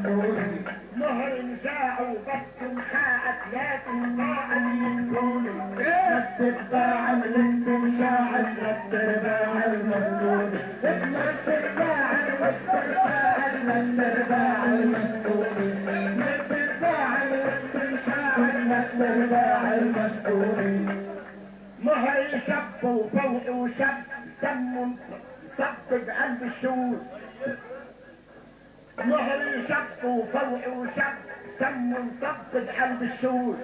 المسؤولين. مهر نساء وبس مخاعة لا تنفع يكونوا التباع من الشاعر للترباع المسؤولين. التباع للترباع المسؤولين. التباع للشاعر للترباع المسؤولين. مهر يشب وفوق وشب سم صب بقلب الشوز. مهر يشب وفوق وشب سم صب بقلب الشوز.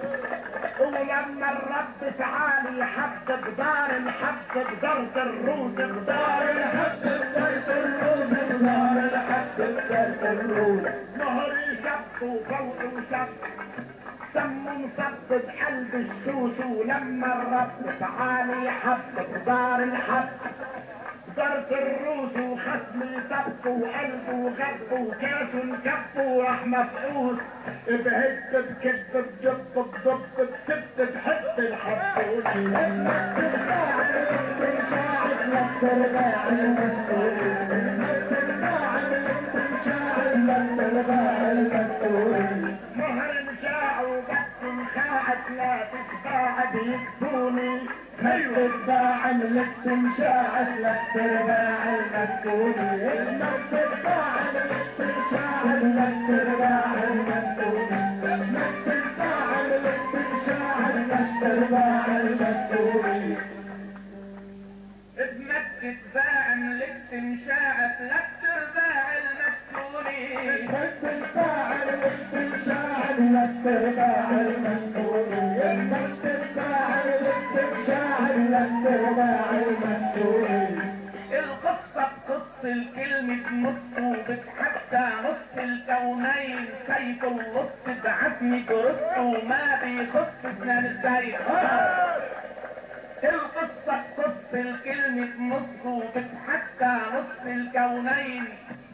ولما الرب تعالي يحب بدار الحب بدرس الروس بدار الحب بدرس الروس بدار الحب بدرس الروس. مهر يشب وفوق وشب سم صب بقلب الشوس. ولما الرب تعالي يحب بدار الحب درس الروس. وخصم يطب وقلب وغب وكاس كب وراح مفقوس. بهد بكب بجب بضب بسب بحب الحبوس. مهر مشاع وبس مخاعة لا تتباعد يكفوني. التباع للتمشاع للترباع المسؤولين. التباع للتمشاع للترباع المسؤولين. التباع للتمشاع للترباع المسؤولين. اتمكت باع للتمشاع للترباع المسؤولين. التباع للتمشاع للترباع المسؤولين. القصة بقص الكلمة نص وبتحدى نص الكونين. سيف اللص بعزم برص وما بيخص اسنان السيف. القصة بقص الكلمة نص وبتحدى نص الكونين.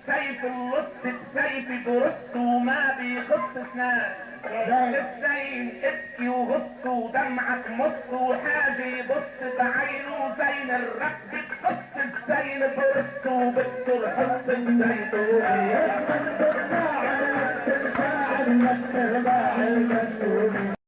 سيف اللص بسيف برص وما بيخص اسنان الزين. ابكي وغص ودمعك مص وحاجي بص بعينه زين الركب قص الزين برص وبتصر حص الزيتون.